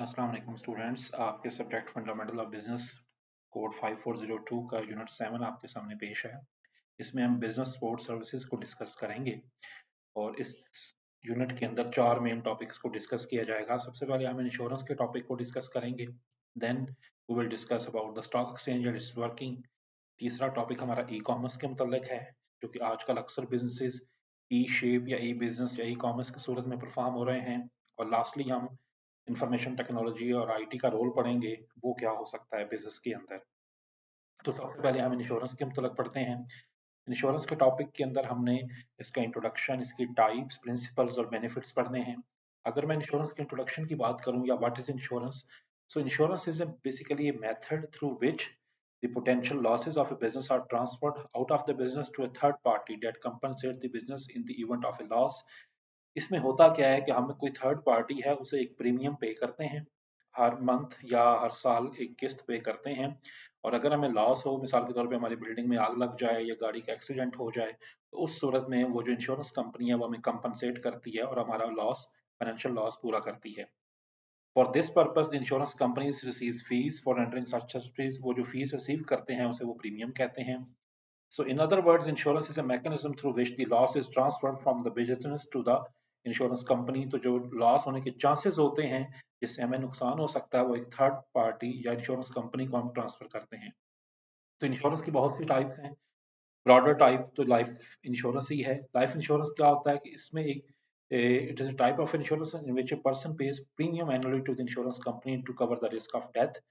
अस्सलाम वालेकुम स्टूडेंट्स, आपके subject fundamental of business code 5402 का यूनिट 7 आपके सामने पेश है। इसमें हम बिजनेस सपोर्ट सर्विसेज को डिस्कस करेंगे और इस यूनिट के अंदर चार मेन टॉपिक्स को डिस्कस किया जाएगा। सबसे पहले हम इंश्योरेंस के टॉपिक को डिस्कस करेंगे, then we will discuss about the stock exchange and its working. तीसरा टॉपिक हमारा ई कॉमर्स के मुतल्लिक है, जो कि आजकल अक्सर बिजनेसेस ई शेप या ई बिजनेस या ई कॉमर्स की सूरत में परफॉर्म हो रहे हैं। और लास्टली हम इंफॉर्मेशन टेक्नोलॉजी और आईटी का रोल पढ़ेंगे, वो क्या हो सकता है बिजनेस के अंदर। तो सबसे पहले हम इंश्योरेंस के मुतल्लिक पढ़ते हैं। इंश्योरेंस के टॉपिक के अंदर हमने इसका इंट्रोडक्शन, इसकी टाइप्स, प्रिंसिपल्स और बेनिफिट्स पढ़ने हैं। अगर मैं इंश्योरेंस के इंट्रोडक्शन की बात करूं या what is insurance, so insurance is basically a method through which the potential losses of a business are transferred out of the business to a third party that compensate the business in the event of a loss. इसमें होता क्या है कि हम कोई third party है उसे एक प्रीमियम पे करते हैं, हर मंथ या हर साल एक किस्त पे करते हैं। और अगर हमें लॉस हो, मिसाल के तौर पे हमारी बिल्डिंग में आग लग जाए या गाड़ी का एक्सीडेंट हो जाए, तो उस सूरत में वो जो इंश्योरेंस कंपनी है वो हमें कंपनसेट करती है और हमारा लॉस, फाइनेंशियल लॉस पूरा करती है। For this purpose the insurance companies receive fees for entering such services. वो जो फीस रिसीव करते हैं उसे वो प्रीमियम कहते हैं। So in other words, insurance is a mechanism through which the loss is transferred from the business to the insurance company। तो जो लॉस होने के चांसेस होते हैं, जिससे हमें नुकसान हो सकता है, वो एक थर्ड पार्टी या इंश्योरेंस कंपनी को हम ट्रांसफर करते हैं। तो इंश्योरेंस की बहुत सी टाइप हैं। ब्रॉडर टाइप तो लाइफ इंश्योरेंस ही है। लाइफ इंश्योरेंस क्या होता है कि इसमें एक it is a type of insurance in which a person pays premium annually to the insurance company to cover the risk of death.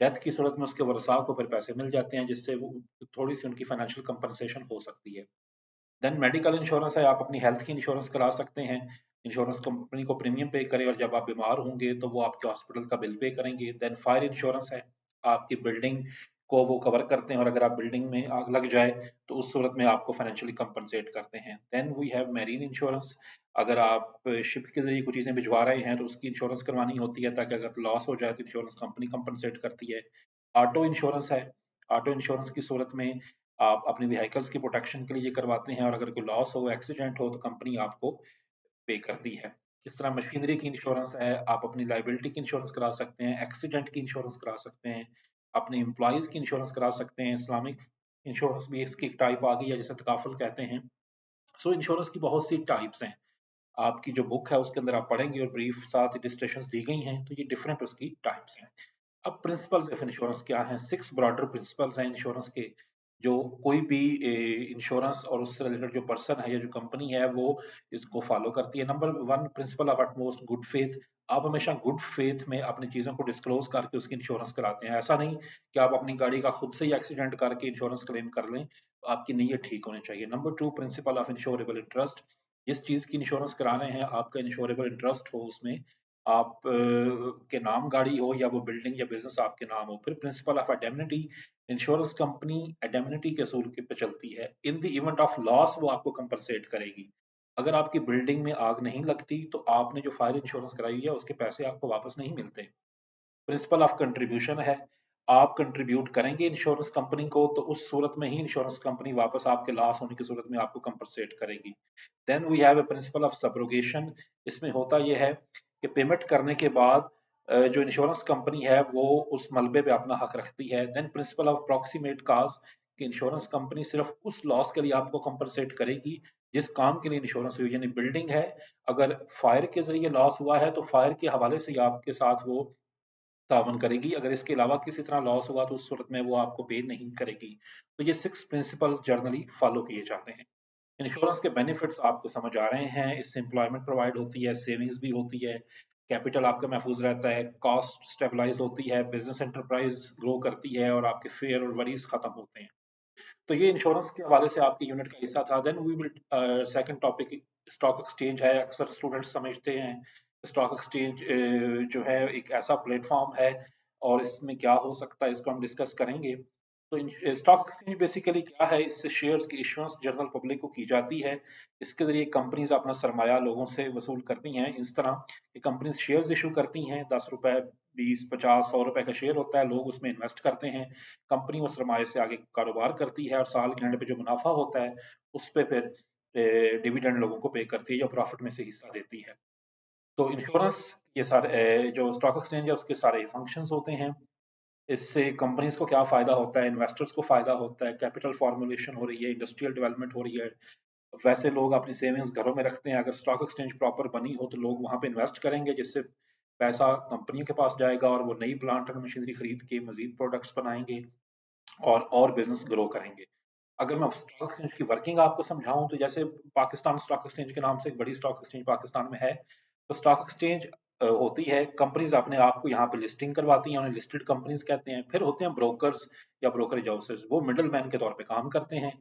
Death की सूरत में उसके वरसा को फिर पैसे मिल जाते हैं, जिससे वो थोड़ी सी उनकी फाइनेंशियल कंपनसेशन हो सकती है। देन मेडिकल इंश्योरेंस है, आप अपनी हेल्थ की इंश्योरेंस करा सकते हैं, इंश्योरेंस कंपनी को प्रीमियम पे करें और जब आप बीमार होंगे तो वो आपके हॉस्पिटल का बिल पे करेंगे। देन फायर इंश्योरेंस है, आपकी बिल्डिंग को वो कवर करते हैं और अगर आप बिल्डिंग में आग लग जाए तो उस सूरत में आपको फाइनेंशियली कंपनसेट करते हैं। Then we have marine insurance, अगर आप शिप के जरिए कुछ चीजें भिजवा रहे हैं तो उसकी इंश्योरेंस करवानी होती है ताकि अगर लॉस हो जाए तो इंश्योरेंस कंपनी कंपनसेट करती है। ऑटो इंश्योरेंस है, ऑटो इंश्योरेंस की सूरत में आप अपनी व्हीकल्स की प्रोटेक्शन के लिए करवाते हैं और अगर कोई लॉस हो, एक्सीडेंट हो, तो कंपनी आपको पे करती है। इस तरह मशीनरी की इंश्योरेंस है, आप अपनी लाइबिलिटी की इंश्योरेंस करा सकते हैं, एक्सीडेंट की इंश्योरेंस करा सकते हैं, अपने एम्प्लॉयज की इंश्योरेंस करा सकते हैं। इस्लामिक इंश्योरेंस भी इसकी एक टाइप आ गई है जिसे तकाफुल कहते हैं। सो इंश्योरेंस की बहुत सी टाइप्स हैं। आपकी जो बुक है उसके अंदर आप पढ़ेंगे और ब्रीफ साथ इलिस्ट्रेशंस दी गई हैं, तो ये डिफरेंट उसकी टाइप्स हैं। अब प्रिंसिपल्स ऑफ इंश्योरेंस क्या हैं? 6 ब्रॉडर प्रिंसिपल्स हैं इंश्योरेंस के, जो कोई भी इंश्योरेंस और उससे रिलेटेड जो पर्सन है या जो कंपनी है वो इसको फॉलो करती है। Number 1, principle of utmost good faith. आप हमेशा गुड फेथ में अपनी चीजों को डिस्क्लोज करके उसकी इंश्योरेंस कराते हैं। ऐसा नहीं कि आप अपनी गाड़ी का खुद से ही एक्सीडेंट करके इंश्योरेंस क्लेम कर लें, तो आपकी नीयत ठीक होनी चाहिए। Number 2, principle of insurable interest. जिस चीज की इंश्योरेंस करा रहे हैं आपका इंश्योरेबल इंटरेस्ट हो उसमें, आप के नाम गाड़ी हो या वो बिल्डिंग या बिजनेस आपके नाम हो। फिर प्रिंसिपल ऑफ एडेमनिटी, इंश्योरेंस कंपनी एडेमनिटी के असूल पे चलती है। In the event of loss वो आपको कंपनसेट करेगी। अगर आपकी बिल्डिंग में आग नहीं लगती तो आपने जो फायर इंश्योरेंस कराई है उसके पैसे आपको वापस नहीं मिलते। प्रिंसिपल ऑफ कंट्रीब्यूशन है, आप कंट्रीब्यूट करेंगे इंश्योरेंस कंपनी को तो उस सूरत में ही इंश्योरेंस कंपनी वापस आपके लॉस होने की सूरत में आपको कंपनसेट करेगी। Then we have a principle of subrogation. इसमें होता यह है कि पेमेंट करने के बाद जो इंश्योरेंस कंपनी है वो उस मलबे पे अपना हक रखती है। देन प्रिंसिपल ऑफ प्रॉक्सीमेट काज, कि इंश्योरेंस कंपनी सिर्फ उस लॉस के लिए आपको कंपनसेट करेगी जिस काम के लिए इंश्योरेंस हुई। यानी बिल्डिंग है, अगर फायर के जरिए लॉस हुआ है तो फायर के हवाले से आपके साथ वो तावन करेगी, अगर इसके अलावा किसी तरह लॉस हुआ तो उस सूरत में वो आपको पे नहीं करेगी। तो ये 6 प्रिंसिपल्स जर्नली फॉलो किए जाते हैं। इंश्योरेंस के बेनिफिट्स आपको समझ आ रहे हैं, इससे एम्प्लॉयमेंट प्रोवाइड होती है, सेविंग्स भी होती है, कैपिटल आपका महफूज रहता है, कॉस्ट स्टेबलाइज होती है, बिजनेस एंटरप्राइज ग्रो करती है और आपके फेयर और वरीज खत्म होते हैं। तो ये इंश्योरेंस के हवाले से आपके यूनिट का हिस्सा था। Then we will second topic stock exchange है। अक्सर स्टूडेंट समझते हैं स्टॉक एक्सचेंज जो है एक ऐसा प्लेटफॉर्म है और इसमें क्या हो सकता है, इसको हम डिस्कस करेंगे। तो स्टॉक एक्सचेंज बेसिकली क्या है? इससे शेयर्स की इश्यूएंस जनरल पब्लिक को की जाती है। इसके जरिए कंपनीज अपना सरमाया लोगों से वसूल करती हैं। इस तरह कि कंपनीज शेयर्स इशू करती हैं, 10 रुपए, 20, 50, 100 रुपए का शेयर होता है, लोग उसमें इन्वेस्ट करते हैं, कंपनी उस सरमाए से आगे कारोबार करती है और साल के एंड पे जो मुनाफा होता है उस पे फिर डिविडेंड लोगों को पे करती है या प्रॉफिट में से हिस्सा देती है। तो इंश्योरेंस, ये सारे जो स्टॉक एक्सचेंज है उसके सारे फंक्शंस होते हैं। इससे कंपनीज को क्या फायदा होता है, इन्वेस्टर्स को फायदा होता है, कैपिटल फॉर्मुलेशन हो रही है, इंडस्ट्रियल डेवलपमेंट हो रही है। वैसे लोग अपनी सेविंग्स घरों में रखते हैं, अगर स्टॉक एक्सचेंज प्रॉपर बनी हो तो लोग वहां पे इन्वेस्ट करेंगे, जिससे पैसा कंपनियों के पास जाएगा और वो नई प्लांट और मशीनरी खरीद के मजीद प्रोडक्ट्स बनाएंगे और बिजनेस ग्रो करेंगे। अगर मैं स्टॉक एक्सचेंज की वर्किंग आपको समझाऊं तो जैसे पाकिस्तान स्टॉक एक्सचेंज के नाम से एक बड़ी स्टॉक एक्सचेंज पाकिस्तान में है। तो स्टॉक एक्सचेंज होती है, कंपनीज अपने आप को यहाँ पे लिस्टिंग करवाती हैं, उन्हें लिस्टेड कंपनीज कहते हैं। फिर होते हैं ब्रोकर्स या ब्रोकरेज हाउसेस, वो मिडल मैन के तौर पे काम करते हैं।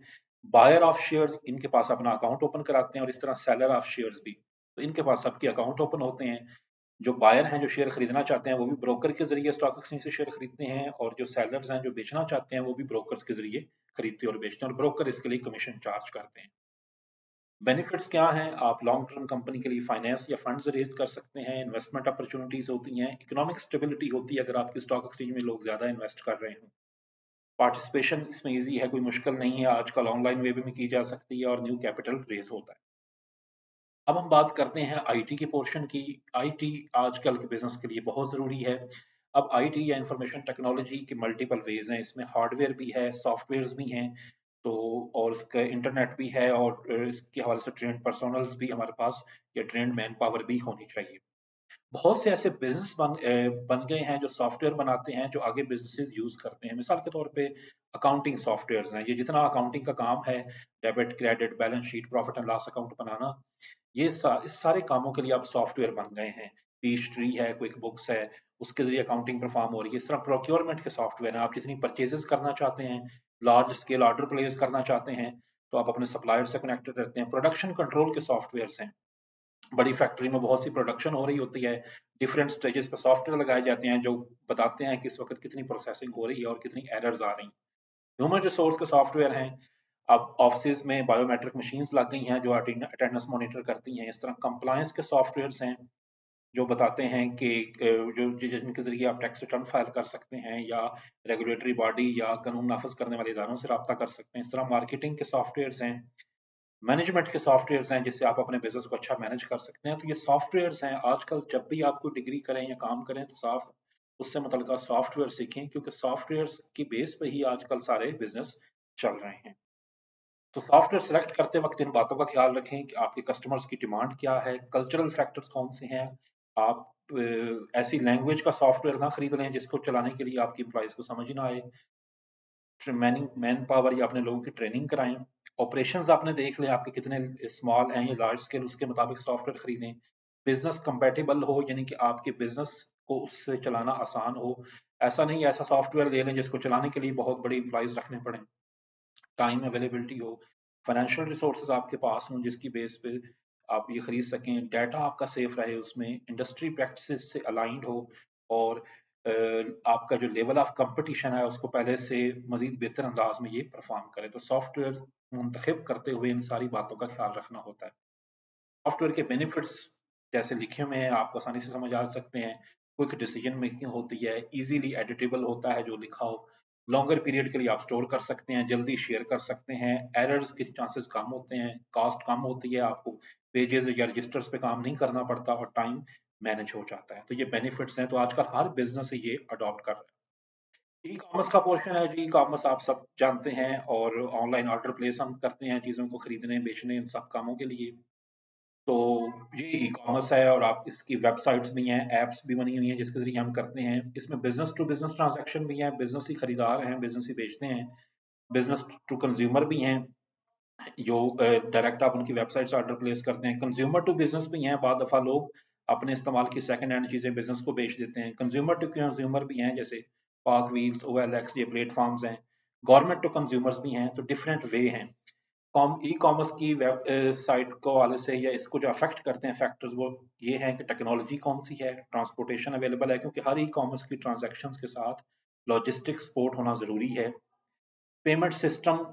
बायर ऑफ शेयर्स इनके पास अपना अकाउंट ओपन कराते हैं, और इस तरह सेलर ऑफ शेयर्स भी, तो इनके पास सबके अकाउंट ओपन होते हैं। जो बायर हैं, जो शेयर खरीदना चाहते हैं, वो भी ब्रोकर के जरिए स्टॉक एक्सचेंज से शेयर खरीदते हैं, और जो सेलर्स हैं, जो बेचना चाहते हैं, वो भी ब्रोकर्स के जरिए खरीदते और बेचते हैं, और ब्रोकर इसके लिए कमीशन चार्ज करते हैं। बेनिफिट्स क्या हैं? आप लॉन्ग टर्म कंपनी के लिए फाइनेंस या फंड्स रेज कर सकते हैं, इन्वेस्टमेंट अपॉर्चुनिटीज होती हैं, इकोनॉमिक स्टेबिलिटी होती है अगर आपकी स्टॉक एक्सचेंज में लोग ज्यादा इन्वेस्ट कर रहे हों। पार्टिसिपेशन इसमें इजी है, कोई मुश्किल नहीं है, आजकल ऑनलाइन वे में की जा सकती है, और न्यू कैपिटल रेज होता है। अब हम बात करते हैं आईटी के पोर्शन की। आईटी आजकल के बिजनेस के लिए बहुत जरूरी है। अब आईटी या इंफॉर्मेशन टेक्नोलॉजी के मल्टीपल वेज हैं, इसमें हार्डवेयर भी है, सॉफ्टवेयर्स भी हैं, तो और इसका इंटरनेट भी है, और इसके हवाले से ट्रेंड पर्सोनल्स भी हमारे पास, या ट्रेंड मैन पावर भी होनी चाहिए। बहुत से ऐसे बिजनेस बन गए हैं जो सॉफ्टवेयर बनाते हैं, जो आगे बिजनेसेस यूज करते हैं। मिसाल के तौर पे अकाउंटिंग सॉफ्टवेयर्स हैं, ये जितना अकाउंटिंग का काम है, debit credit balance sheet profit and loss account बनाना, इस सारे कामों के लिए अब सॉफ्टवेयर बन गए हैं। पीच ट्री है, क्विक बुक्स है, उसके जरिए अकाउंटिंग परफॉर्म हो रही है। इस तरह प्रोक्योरमेंट के सॉफ्टवेयर हैं, आप जितनी परचेजेस करना चाहते हैं, लार्ज स्केल ऑर्डर प्लेस करना चाहते हैं, तो आप अपने सप्लायर से कनेक्टेड रहते हैं। प्रोडक्शन कंट्रोल के सॉफ्टवेयर हैं, बड़ी फैक्ट्री में बहुत सी प्रोडक्शन हो रही होती है, डिफरेंट स्टेजेस पे सॉफ्टवेयर लगाए जाते हैं जो बताते हैं कि इस वक्त कितनी प्रोसेसिंग हो रही है और कितनी एरर्स आ रही हैं। ह्यूमन रिसोर्स के सॉफ्टवेयर हैं, अब ऑफिस में बायोमेट्रिक मशीन्स लग गई हैं जो अटेंडेंस मॉनिटर करती हैं। इस तरह कंप्लायंस के सॉफ्टवेयर्स हैं जो बताते हैं कि जिनके जरिए आप टैक्स रिटर्न फाइल कर सकते हैं, या रेगुलेटरी बॉडी या कानून नाफिज करने वाले इदारों से रब्ता कर सकते हैं। इस तरह मार्केटिंग के सॉफ्टवेयर्स हैं, मैनेजमेंट के सॉफ्टवेयर्स हैं, जिससे आप अपने बिजनेस को अच्छा मैनेज कर सकते हैं। तो ये सॉफ्टवेयर्स हैं, आजकल जब भी आप कोई डिग्री करें या काम करें तो साफ उससे मुतल्लिका सॉफ्टवेयर सीखें, क्योंकि सॉफ्टवेयर्स की बेस पे ही आजकल सारे बिजनेस चल रहे हैं। तो सॉफ्टवेयर सेलेक्ट करते वक्त इन बातों का ख्याल रखें कि आपके कस्टमर्स की डिमांड क्या है, कल्चरल फैक्टर्स कौन से हैं। आप ऐसी लैंग्वेज का सॉफ्टवेयर ना खरीद लें जिसको चलाने के लिए आपकी एम्प्लॉयज को समझ ना आए। मैन पावर या अपने लोगों की ट्रेनिंग कराएं। ऑपरेशंस आपने देख लें आपके कितने स्मॉल हैं या लार्ज स्केल, उसके मुताबिक सॉफ्टवेयर खरीदें। बिजनेस कंपेटेबल हो, यानी कि आपके बिजनेस को उससे चलाना आसान हो। ऐसा नहीं ऐसा सॉफ्टवेयर ले लें जिसको चलाने के लिए बहुत बड़ी एम्प्लॉयज रखने पड़े, टाइम अवेलेबिलिटी हो, फाइनेंशियल रिसोर्सेज आपके पास हों जिसकी बेस पे आप ये खरीद सकें, डाटा आपका सेफ रहे, उसमें इंडस्ट्री प्रैक्टिसेस से अलाइंड हो, और आपका जो लेवल ऑफ कंपटीशन है उसको पहले से मजीद बेहतर अंदाज में ये परफॉर्म करे। तो सॉफ्टवेयर मुंतखब करते हुए इन सारी बातों का ख्याल रखना होता है। सॉफ्टवेयर के बेनिफिट्स जैसे लिखे हुए हैं, आपको आसानी से समझ आ सकते हैं। क्विक डिसीजन मेकिंग होती है, इजीली एडिटेबल होता है जो लिखा हो, लॉन्गर पीरियड के लिए आप स्टोर कर सकते हैं, जल्दी शेयर कर सकते हैं, एरर्स के चांसेस कम होते हैं, कॉस्ट कम होती है, आपको पेजेस या रजिस्टर्स पे काम नहीं करना पड़ता, और टाइम मैनेज हो जाता है। तो ये बेनिफिट्स हैं, तो आजकल हर बिजनेस ये अडॉप्ट कर रहा है। ई कॉमर्स का पोर्शन है, जो ई कॉमर्स आप सब जानते हैं, और ऑनलाइन ऑर्डर प्लेस हम करते हैं चीज़ों को खरीदने बेचने इन सब कामों के लिए। तो ये ई कॉमर्स है, और आप इसकी वेबसाइट्स भी हैं, एप्स भी बनी हुई हैं जिसके जरिए हम करते हैं। इसमें बिजनेस टू बिजनेस ट्रांजैक्शन भी है, बिजनेस ही खरीदार हैं, बिजनेस ही बेचते हैं, बिजनेस टू कंज्यूमर भी हैं, जो डायरेक्ट आप उनकी वेबसाइट से ऑर्डर प्लेस करते हैं। कंज्यूमर टू बिजनेस भी हैं, बाद दफा लोग अपने इस्तेमाल की सेकंड हैंड चीजें बिजनेस को बेच देते हैं। कंज्यूमर टू कंज्यूमर भी हैं, जैसे पार्क व्हील्स, OLX, ये प्लेटफॉर्म्स हैं। गवर्नमेंट टू कंज्यूमर्स भी हैं, तो डिफरेंट वे हैं। ई कॉमर्स की वेब साइट को वाले से, या इसको जो अफेक्ट करते हैं फैक्टर्स, वो ये हैं कि टेक्नोलॉजी कौन सी है, ट्रांसपोर्टेशन अवेलेबल है, क्योंकि हर ई कॉमर्स की ट्रांजैक्शंस के साथ लॉजिस्टिक सपोर्ट होना जरूरी है। पेमेंट सिस्टम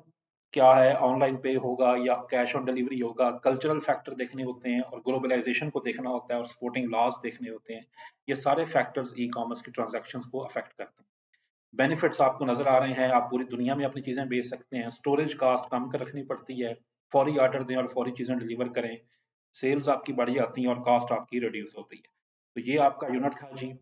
क्या है, ऑनलाइन पे होगा या कैश ऑन डिलीवरी होगा, कल्चरल फैक्टर देखने होते हैं, और ग्लोबलाइजेशन को देखना होता है, और सपोर्टिंग लॉज देखने होते हैं। ये सारे फैक्टर्स ई कॉमर्स की ट्रांजैक्शंस को अफेक्ट करते हैं। बेनिफिट्स आपको नजर आ रहे हैं, आप पूरी दुनिया में अपनी चीजें बेच सकते हैं, स्टोरेज कास्ट कम कर रखनी पड़ती है, फौरी ऑर्डर दें और फौरी चीजें डिलीवर करें, सेल्स आपकी बढ़ जाती है और कॉस्ट आपकी रिड्यूस होती है। तो ये आपका यूनिट था जी।